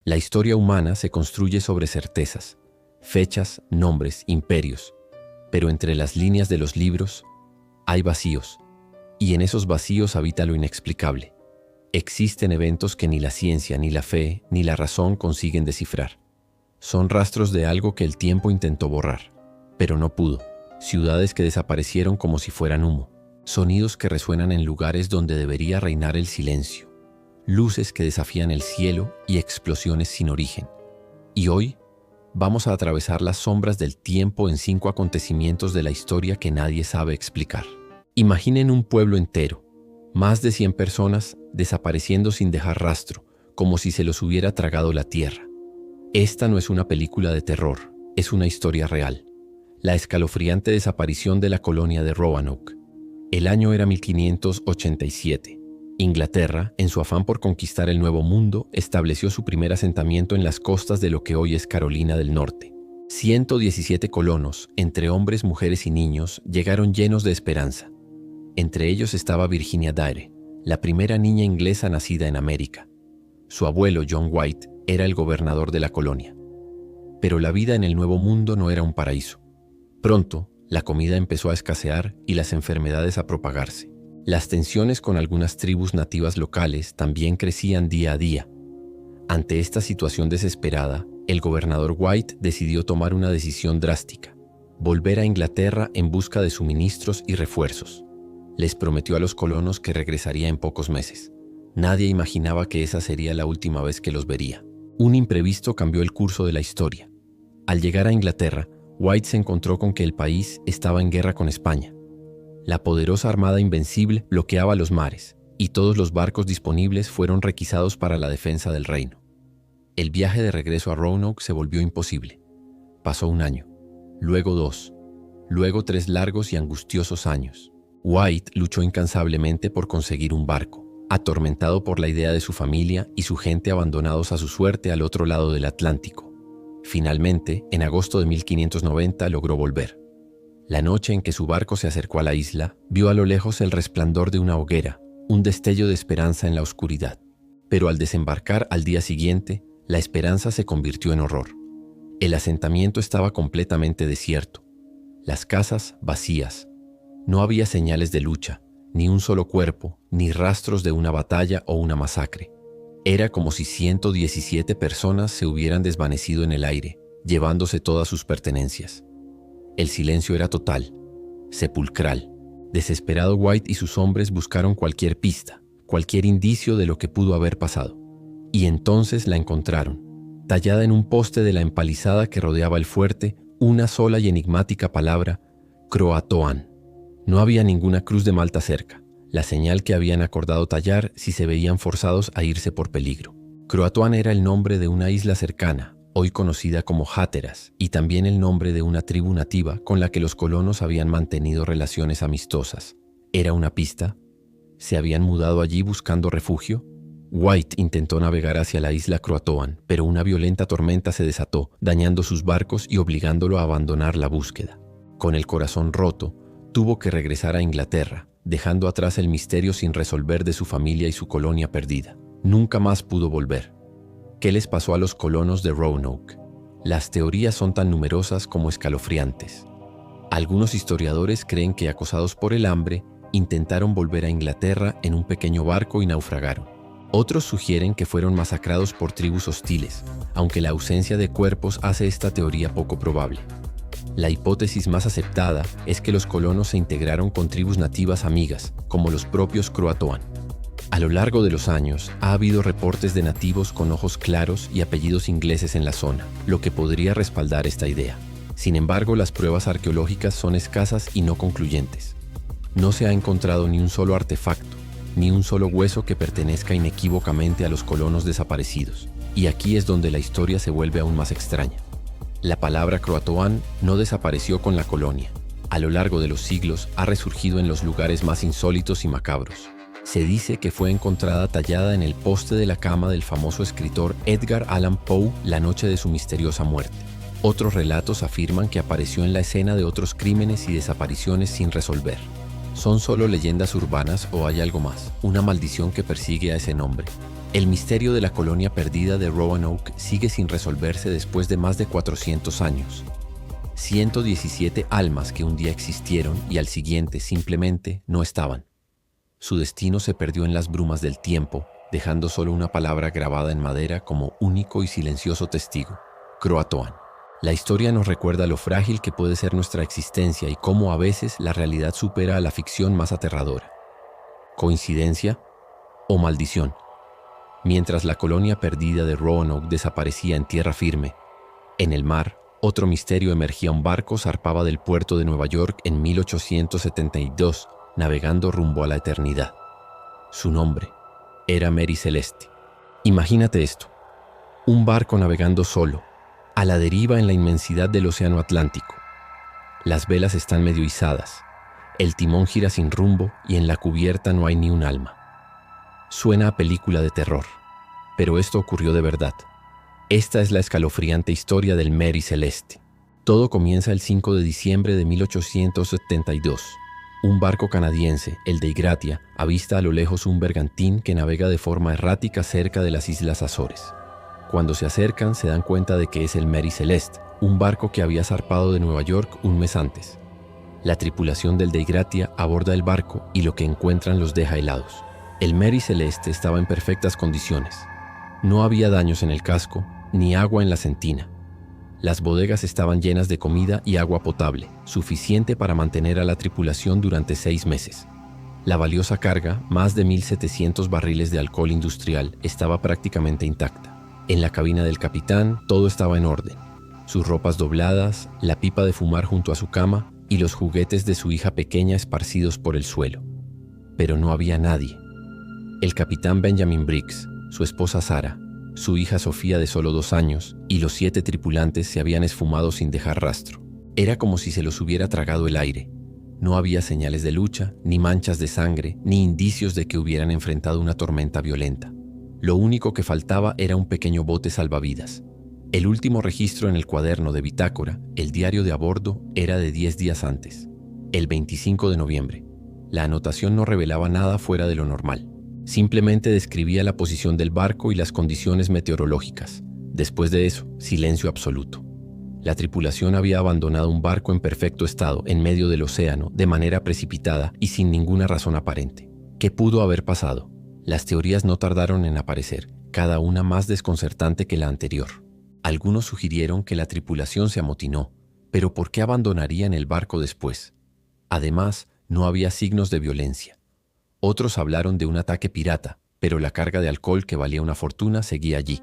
La historia humana se construye sobre certezas, fechas, nombres, imperios, pero entre las líneas de los libros hay vacíos, y en esos vacíos habita lo inexplicable. Existen eventos que ni la ciencia, ni la fe, ni la razón consiguen descifrar. Son rastros de algo que el tiempo intentó borrar, pero no pudo. Ciudades que desaparecieron como si fueran humo. Sonidos que resuenan en lugares donde debería reinar el silencio. Luces que desafían el cielo y explosiones sin origen. Y hoy vamos a atravesar las sombras del tiempo en 5 acontecimientos de la historia que nadie sabe explicar. Imaginen un pueblo entero, más de 100 personas desapareciendo sin dejar rastro, como si se los hubiera tragado la tierra. Esta no es una película de terror, es una historia real. La escalofriante desaparición de la colonia de Roanoke. El año era 1587. Inglaterra, en su afán por conquistar el Nuevo Mundo, estableció su primer asentamiento en las costas de lo que hoy es Carolina del Norte. 117 colonos, entre hombres, mujeres y niños, llegaron llenos de esperanza. Entre ellos estaba Virginia Dare, la primera niña inglesa nacida en América. Su abuelo, John White, era el gobernador de la colonia. Pero la vida en el Nuevo Mundo no era un paraíso. Pronto, la comida empezó a escasear y las enfermedades a propagarse. Las tensiones con algunas tribus nativas locales también crecían día a día. Ante esta situación desesperada, el gobernador White decidió tomar una decisión drástica: volver a Inglaterra en busca de suministros y refuerzos. Les prometió a los colonos que regresaría en pocos meses. Nadie imaginaba que esa sería la última vez que los vería. Un imprevisto cambió el curso de la historia. Al llegar a Inglaterra, White se encontró con que el país estaba en guerra con España. La poderosa armada invencible bloqueaba los mares, y todos los barcos disponibles fueron requisados para la defensa del reino. El viaje de regreso a Roanoke se volvió imposible. Pasó 1 año, luego 2, luego 3 largos y angustiosos años. White luchó incansablemente por conseguir un barco, atormentado por la idea de su familia y su gente abandonados a su suerte al otro lado del Atlántico. Finalmente, en agosto de 1590 logró volver. La noche en que su barco se acercó a la isla, vio a lo lejos el resplandor de una hoguera, un destello de esperanza en la oscuridad. Pero al desembarcar al día siguiente, la esperanza se convirtió en horror. El asentamiento estaba completamente desierto. Las casas vacías. No había señales de lucha, ni un solo cuerpo, ni rastros de una batalla o una masacre. Era como si 117 personas se hubieran desvanecido en el aire, llevándose todas sus pertenencias. El silencio era total, sepulcral. Desesperado, White y sus hombres buscaron cualquier pista, cualquier indicio de lo que pudo haber pasado. Y entonces la encontraron, tallada en un poste de la empalizada que rodeaba el fuerte, una sola y enigmática palabra: Croatoan. No había ninguna cruz de Malta cerca, la señal que habían acordado tallar si se veían forzados a irse por peligro. Croatoan era el nombre de una isla cercana, hoy conocida como Hatteras, y también el nombre de una tribu nativa con la que los colonos habían mantenido relaciones amistosas. ¿Era una pista? ¿Se habían mudado allí buscando refugio? White intentó navegar hacia la isla Croatoan, pero una violenta tormenta se desató, dañando sus barcos y obligándolo a abandonar la búsqueda. Con el corazón roto, tuvo que regresar a Inglaterra, dejando atrás el misterio sin resolver de su familia y su colonia perdida. Nunca más pudo volver. ¿Qué les pasó a los colonos de Roanoke? Las teorías son tan numerosas como escalofriantes. Algunos historiadores creen que, acosados por el hambre, intentaron volver a Inglaterra en un pequeño barco y naufragaron. Otros sugieren que fueron masacrados por tribus hostiles, aunque la ausencia de cuerpos hace esta teoría poco probable. La hipótesis más aceptada es que los colonos se integraron con tribus nativas amigas, como los propios Croatoan. A lo largo de los años, ha habido reportes de nativos con ojos claros y apellidos ingleses en la zona, lo que podría respaldar esta idea. Sin embargo, las pruebas arqueológicas son escasas y no concluyentes. No se ha encontrado ni un solo artefacto, ni un solo hueso que pertenezca inequívocamente a los colonos desaparecidos. Y aquí es donde la historia se vuelve aún más extraña. La palabra Croatoan no desapareció con la colonia. A lo largo de los siglos ha resurgido en los lugares más insólitos y macabros. Se dice que fue encontrada tallada en el poste de la cama del famoso escritor Edgar Allan Poe la noche de su misteriosa muerte. Otros relatos afirman que apareció en la escena de otros crímenes y desapariciones sin resolver. ¿Son solo leyendas urbanas o hay algo más? ¿Una maldición que persigue a ese nombre? El misterio de la colonia perdida de Roanoke sigue sin resolverse después de más de 400 años. 117 almas que un día existieron y al siguiente simplemente no estaban. Su destino se perdió en las brumas del tiempo, dejando solo una palabra grabada en madera como único y silencioso testigo: Croatoan. La historia nos recuerda lo frágil que puede ser nuestra existencia y cómo a veces la realidad supera a la ficción más aterradora. ¿Coincidencia o maldición? Mientras la colonia perdida de Roanoke desaparecía en tierra firme, en el mar, otro misterio emergía. Un barco zarpaba del puerto de Nueva York en 1872, navegando rumbo a la eternidad. Su nombre era Mary Celeste. Imagínate esto: un barco navegando solo, a la deriva en la inmensidad del océano Atlántico. Las velas están medio izadas, el timón gira sin rumbo y en la cubierta no hay ni un alma. Suena a película de terror, pero esto ocurrió de verdad. Esta es la escalofriante historia del Mary Celeste. Todo comienza el 5 de diciembre de 1872. Un barco canadiense, el Dei Gratia, avista a lo lejos un bergantín que navega de forma errática cerca de las Islas Azores. Cuando se acercan, se dan cuenta de que es el Mary Celeste, un barco que había zarpado de Nueva York un mes antes. La tripulación del Dei Gratia aborda el barco y lo que encuentran los deja helados. El Mary Celeste estaba en perfectas condiciones. No había daños en el casco, ni agua en la sentina. Las bodegas estaban llenas de comida y agua potable, suficiente para mantener a la tripulación durante 6 meses. La valiosa carga, más de 1.700 barriles de alcohol industrial, estaba prácticamente intacta. En la cabina del capitán todo estaba en orden. Sus ropas dobladas, la pipa de fumar junto a su cama y los juguetes de su hija pequeña esparcidos por el suelo. Pero no había nadie. El capitán Benjamin Briggs, su esposa Sarah, su hija Sofía de solo 2 años y los 7 tripulantes se habían esfumado sin dejar rastro. Era como si se los hubiera tragado el aire. No había señales de lucha, ni manchas de sangre, ni indicios de que hubieran enfrentado una tormenta violenta. Lo único que faltaba era un pequeño bote salvavidas. El último registro en el cuaderno de bitácora, el diario de a bordo, era de 10 días antes, el 25 de noviembre. La anotación no revelaba nada fuera de lo normal. Simplemente describía la posición del barco y las condiciones meteorológicas. Después de eso, silencio absoluto. La tripulación había abandonado un barco en perfecto estado en medio del océano de manera precipitada y sin ninguna razón aparente. ¿Qué pudo haber pasado? Las teorías no tardaron en aparecer, cada una más desconcertante que la anterior. Algunos sugirieron que la tripulación se amotinó, pero ¿por qué abandonarían el barco después? Además, no había signos de violencia. Otros hablaron de un ataque pirata, pero la carga de alcohol que valía una fortuna seguía allí.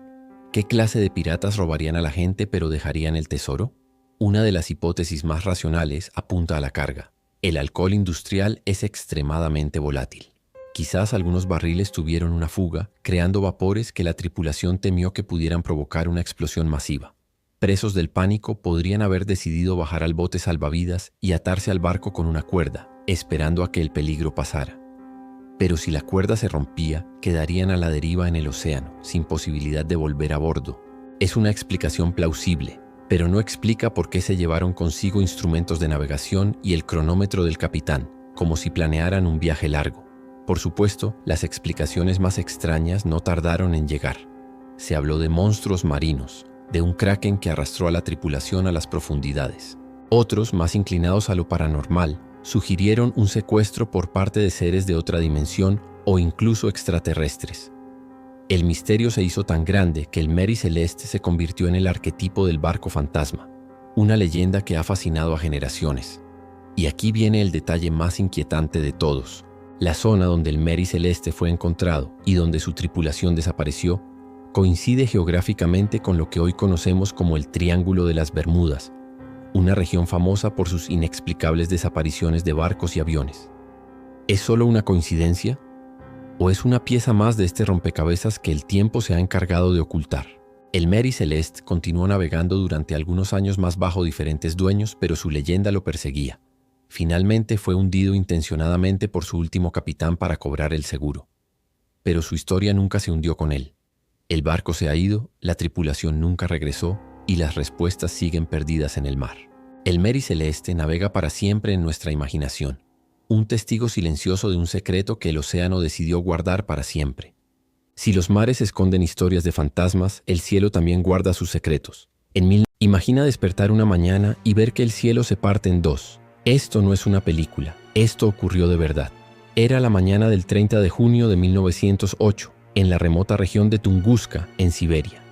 ¿Qué clase de piratas robarían a la gente pero dejarían el tesoro? Una de las hipótesis más racionales apunta a la carga. El alcohol industrial es extremadamente volátil. Quizás algunos barriles tuvieron una fuga, creando vapores que la tripulación temió que pudieran provocar una explosión masiva. Presos del pánico podrían haber decidido bajar al bote salvavidas y atarse al barco con una cuerda, esperando a que el peligro pasara. Pero si la cuerda se rompía, quedarían a la deriva en el océano, sin posibilidad de volver a bordo. Es una explicación plausible, pero no explica por qué se llevaron consigo instrumentos de navegación y el cronómetro del capitán, como si planearan un viaje largo. Por supuesto, las explicaciones más extrañas no tardaron en llegar. Se habló de monstruos marinos, de un kraken que arrastró a la tripulación a las profundidades. Otros, más inclinados a lo paranormal, sugirieron un secuestro por parte de seres de otra dimensión o incluso extraterrestres. El misterio se hizo tan grande que el Mary Celeste se convirtió en el arquetipo del barco fantasma, una leyenda que ha fascinado a generaciones. Y aquí viene el detalle más inquietante de todos. La zona donde el Mary Celeste fue encontrado y donde su tripulación desapareció coincide geográficamente con lo que hoy conocemos como el Triángulo de las Bermudas, una región famosa por sus inexplicables desapariciones de barcos y aviones. ¿Es solo una coincidencia? ¿O es una pieza más de este rompecabezas que el tiempo se ha encargado de ocultar? El Mary Celeste continuó navegando durante algunos años más bajo diferentes dueños, pero su leyenda lo perseguía. Finalmente fue hundido intencionadamente por su último capitán para cobrar el seguro. Pero su historia nunca se hundió con él. El barco se ha ido, la tripulación nunca regresó, y las respuestas siguen perdidas en el mar. El Mary Celeste navega para siempre en nuestra imaginación, un testigo silencioso de un secreto que el océano decidió guardar para siempre. Si los mares esconden historias de fantasmas, el cielo también guarda sus secretos. Imagina despertar una mañana y ver que el cielo se parte en dos. Esto no es una película, esto ocurrió de verdad. Era la mañana del 30 de junio de 1908, en la remota región de Tunguska, en Siberia.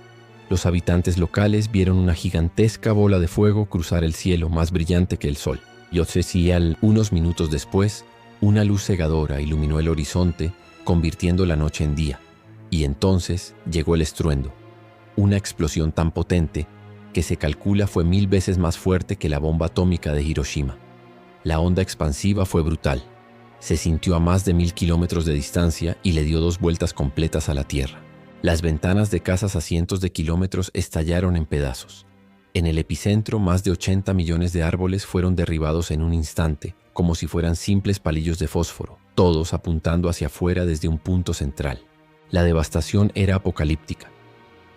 Los habitantes locales vieron una gigantesca bola de fuego cruzar el cielo más brillante que el sol. Unos minutos después, una luz cegadora iluminó el horizonte, convirtiendo la noche en día. Y entonces llegó el estruendo. Una explosión tan potente que se calcula fue 1000 veces más fuerte que la bomba atómica de Hiroshima. La onda expansiva fue brutal. Se sintió a más de 1000 kilómetros de distancia y le dio 2 vueltas completas a la Tierra. Las ventanas de casas a cientos de kilómetros estallaron en pedazos. En el epicentro, más de 80 millones de árboles fueron derribados en un instante, como si fueran simples palillos de fósforo, todos apuntando hacia afuera desde un punto central. La devastación era apocalíptica.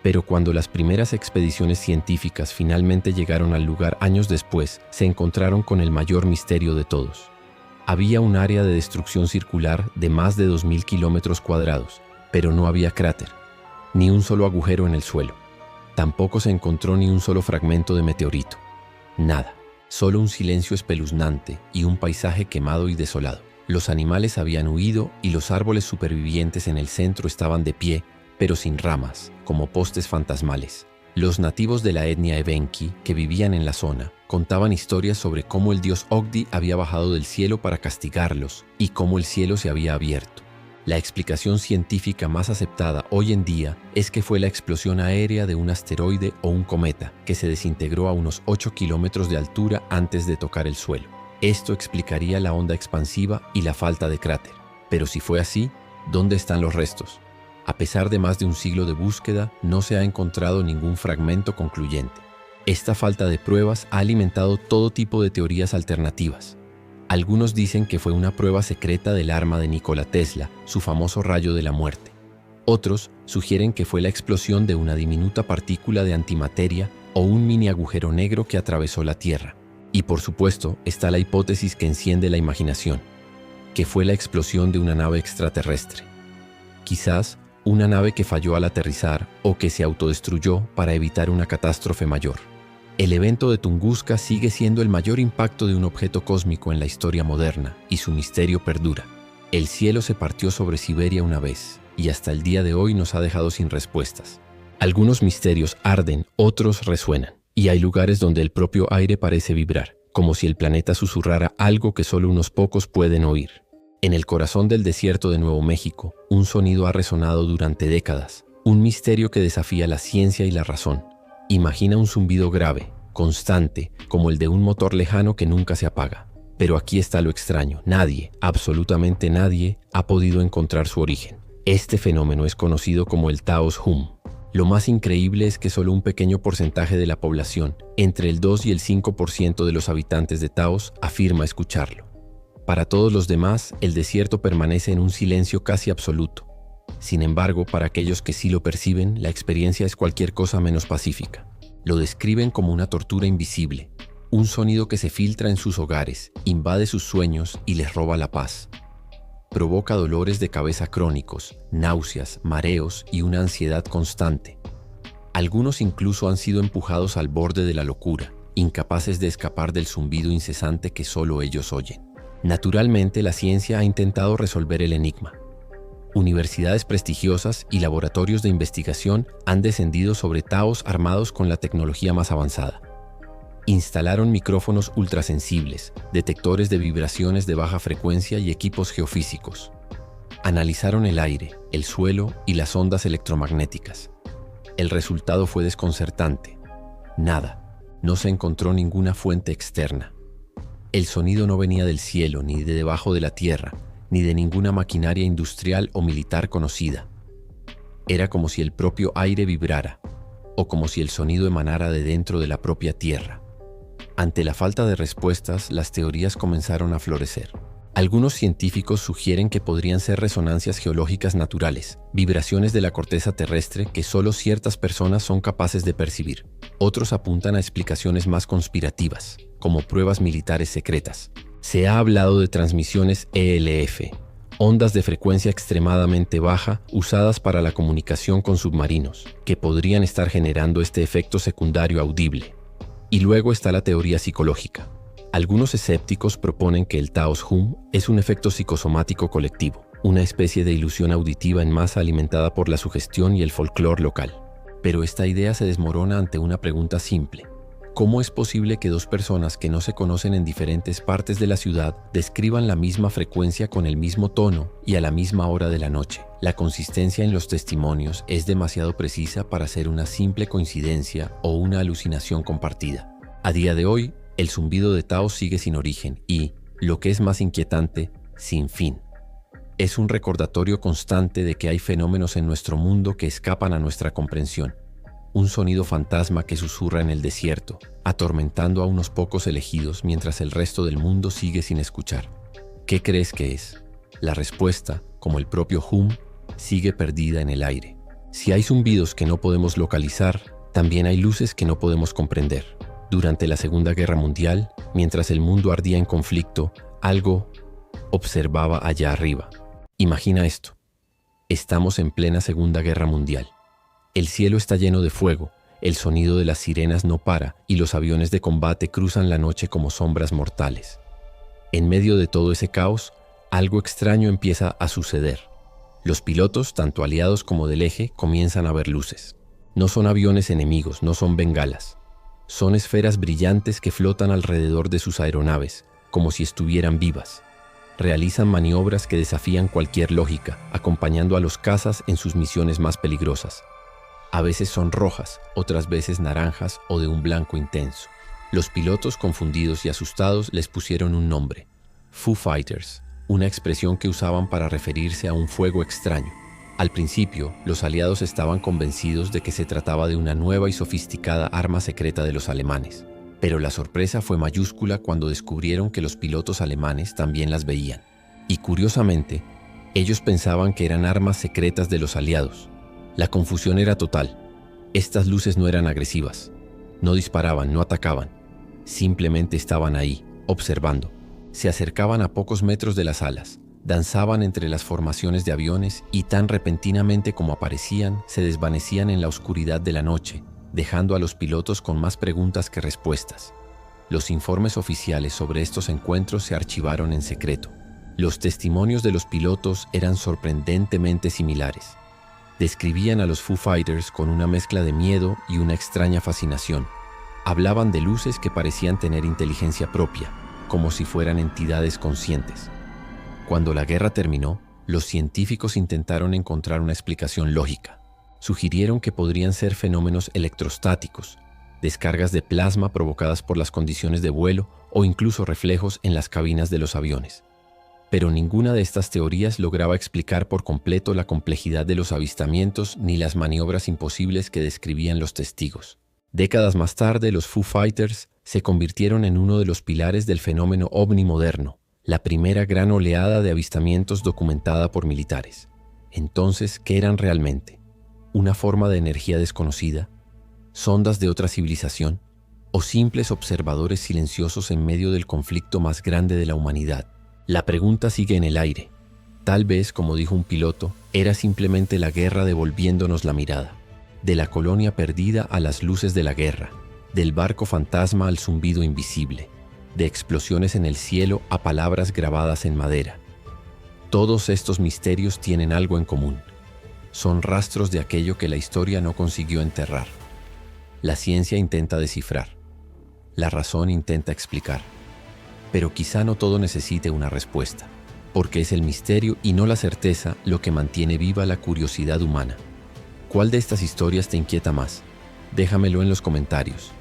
Pero cuando las primeras expediciones científicas finalmente llegaron al lugar años después, se encontraron con el mayor misterio de todos. Había un área de destrucción circular de más de 2000 kilómetros cuadrados, pero no había cráter, ni un solo agujero en el suelo. Tampoco se encontró ni un solo fragmento de meteorito. Nada, solo un silencio espeluznante y un paisaje quemado y desolado. Los animales habían huido y los árboles supervivientes en el centro estaban de pie, pero sin ramas, como postes fantasmales. Los nativos de la etnia Evenki, que vivían en la zona, contaban historias sobre cómo el dios Ogdi había bajado del cielo para castigarlos y cómo el cielo se había abierto. La explicación científica más aceptada hoy en día es que fue la explosión aérea de un asteroide o un cometa que se desintegró a unos 8 kilómetros de altura antes de tocar el suelo. Esto explicaría la onda expansiva y la falta de cráter. Pero si fue así, ¿dónde están los restos? A pesar de más de un siglo de búsqueda, no se ha encontrado ningún fragmento concluyente. Esta falta de pruebas ha alimentado todo tipo de teorías alternativas. Algunos dicen que fue una prueba secreta del arma de Nikola Tesla, su famoso rayo de la muerte. Otros sugieren que fue la explosión de una diminuta partícula de antimateria o un mini agujero negro que atravesó la Tierra. Y por supuesto, está la hipótesis que enciende la imaginación, que fue la explosión de una nave extraterrestre. Quizás una nave que falló al aterrizar o que se autodestruyó para evitar una catástrofe mayor. El evento de Tunguska sigue siendo el mayor impacto de un objeto cósmico en la historia moderna y su misterio perdura. El cielo se partió sobre Siberia una vez y hasta el día de hoy nos ha dejado sin respuestas. Algunos misterios arden, otros resuenan, y hay lugares donde el propio aire parece vibrar, como si el planeta susurrara algo que solo unos pocos pueden oír. En el corazón del desierto de Nuevo México, un sonido ha resonado durante décadas, un misterio que desafía la ciencia y la razón. Imagina un zumbido grave, constante, como el de un motor lejano que nunca se apaga. Pero aquí está lo extraño, nadie, absolutamente nadie, ha podido encontrar su origen. Este fenómeno es conocido como el Taos Hum. Lo más increíble es que solo un pequeño porcentaje de la población, entre el 2 y el 5% de los habitantes de Taos, afirma escucharlo. Para todos los demás, el desierto permanece en un silencio casi absoluto. Sin embargo, para aquellos que sí lo perciben, la experiencia es cualquier cosa menos pacífica. Lo describen como una tortura invisible, un sonido que se filtra en sus hogares, invade sus sueños y les roba la paz. Provoca dolores de cabeza crónicos, náuseas, mareos y una ansiedad constante. Algunos incluso han sido empujados al borde de la locura, incapaces de escapar del zumbido incesante que solo ellos oyen. Naturalmente, la ciencia ha intentado resolver el enigma. Universidades prestigiosas y laboratorios de investigación han descendido sobre Taos armados con la tecnología más avanzada. Instalaron micrófonos ultrasensibles, detectores de vibraciones de baja frecuencia y equipos geofísicos. Analizaron el aire, el suelo y las ondas electromagnéticas. El resultado fue desconcertante. Nada. No se encontró ninguna fuente externa. El sonido no venía del cielo, ni de debajo de la tierra, ni de ninguna maquinaria industrial o militar conocida. Era como si el propio aire vibrara, o como si el sonido emanara de dentro de la propia tierra. Ante la falta de respuestas, las teorías comenzaron a florecer. Algunos científicos sugieren que podrían ser resonancias geológicas naturales, vibraciones de la corteza terrestre que solo ciertas personas son capaces de percibir. Otros apuntan a explicaciones más conspirativas, como pruebas militares secretas. Se ha hablado de transmisiones ELF, ondas de frecuencia extremadamente baja usadas para la comunicación con submarinos, que podrían estar generando este efecto secundario audible. Y luego está la teoría psicológica. Algunos escépticos proponen que el Taos Hum es un efecto psicosomático colectivo, una especie de ilusión auditiva en masa alimentada por la sugestión y el folclore local. Pero esta idea se desmorona ante una pregunta simple. ¿Cómo es posible que dos personas que no se conocen en diferentes partes de la ciudad describan la misma frecuencia con el mismo tono y a la misma hora de la noche? La consistencia en los testimonios es demasiado precisa para ser una simple coincidencia o una alucinación compartida. A día de hoy, el zumbido de Taos sigue sin origen y, lo que es más inquietante, sin fin. Es un recordatorio constante de que hay fenómenos en nuestro mundo que escapan a nuestra comprensión. Un sonido fantasma que susurra en el desierto, atormentando a unos pocos elegidos mientras el resto del mundo sigue sin escuchar. ¿Qué crees que es? La respuesta, como el propio Hum, sigue perdida en el aire. Si hay zumbidos que no podemos localizar, también hay luces que no podemos comprender. Durante la Segunda Guerra Mundial, mientras el mundo ardía en conflicto, algo observaba allá arriba. Imagina esto. Estamos en plena Segunda Guerra Mundial. El cielo está lleno de fuego, el sonido de las sirenas no para y los aviones de combate cruzan la noche como sombras mortales. En medio de todo ese caos, algo extraño empieza a suceder. Los pilotos, tanto aliados como del eje, comienzan a ver luces. No son aviones enemigos, no son bengalas. Son esferas brillantes que flotan alrededor de sus aeronaves, como si estuvieran vivas. Realizan maniobras que desafían cualquier lógica, acompañando a los cazas en sus misiones más peligrosas. A veces son rojas, otras veces naranjas o de un blanco intenso. Los pilotos, confundidos y asustados, les pusieron un nombre: Foo Fighters, una expresión que usaban para referirse a un fuego extraño. Al principio, los aliados estaban convencidos de que se trataba de una nueva y sofisticada arma secreta de los alemanes. Pero la sorpresa fue mayúscula cuando descubrieron que los pilotos alemanes también las veían. Y curiosamente, ellos pensaban que eran armas secretas de los aliados. La confusión era total. Estas luces no eran agresivas. No disparaban, no atacaban. Simplemente estaban ahí, observando. Se acercaban a pocos metros de las alas, danzaban entre las formaciones de aviones y tan repentinamente como aparecían, se desvanecían en la oscuridad de la noche, dejando a los pilotos con más preguntas que respuestas. Los informes oficiales sobre estos encuentros se archivaron en secreto. Los testimonios de los pilotos eran sorprendentemente similares. Describían a los Foo Fighters con una mezcla de miedo y una extraña fascinación. Hablaban de luces que parecían tener inteligencia propia, como si fueran entidades conscientes. Cuando la guerra terminó, los científicos intentaron encontrar una explicación lógica. Sugirieron que podrían ser fenómenos electrostáticos, descargas de plasma provocadas por las condiciones de vuelo o incluso reflejos en las cabinas de los aviones. Pero ninguna de estas teorías lograba explicar por completo la complejidad de los avistamientos ni las maniobras imposibles que describían los testigos. Décadas más tarde, los Foo Fighters se convirtieron en uno de los pilares del fenómeno ovni moderno, la primera gran oleada de avistamientos documentada por militares. Entonces, ¿qué eran realmente? ¿Una forma de energía desconocida? ¿Sondas de otra civilización? ¿O simples observadores silenciosos en medio del conflicto más grande de la humanidad? La pregunta sigue en el aire. Tal vez, como dijo un piloto, era simplemente la guerra devolviéndonos la mirada. De la colonia perdida a las luces de la guerra, del barco fantasma al zumbido invisible, de explosiones en el cielo a palabras grabadas en madera. Todos estos misterios tienen algo en común. Son rastros de aquello que la historia no consiguió enterrar. La ciencia intenta descifrar. La razón intenta explicar. Pero quizá no todo necesite una respuesta, porque es el misterio y no la certeza lo que mantiene viva la curiosidad humana. ¿Cuál de estas historias te inquieta más? Déjamelo en los comentarios.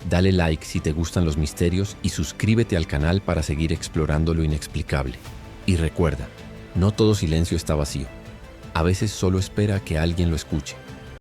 Dale like si te gustan los misterios y suscríbete al canal para seguir explorando lo inexplicable. Y recuerda, no todo silencio está vacío. A veces solo espera que alguien lo escuche.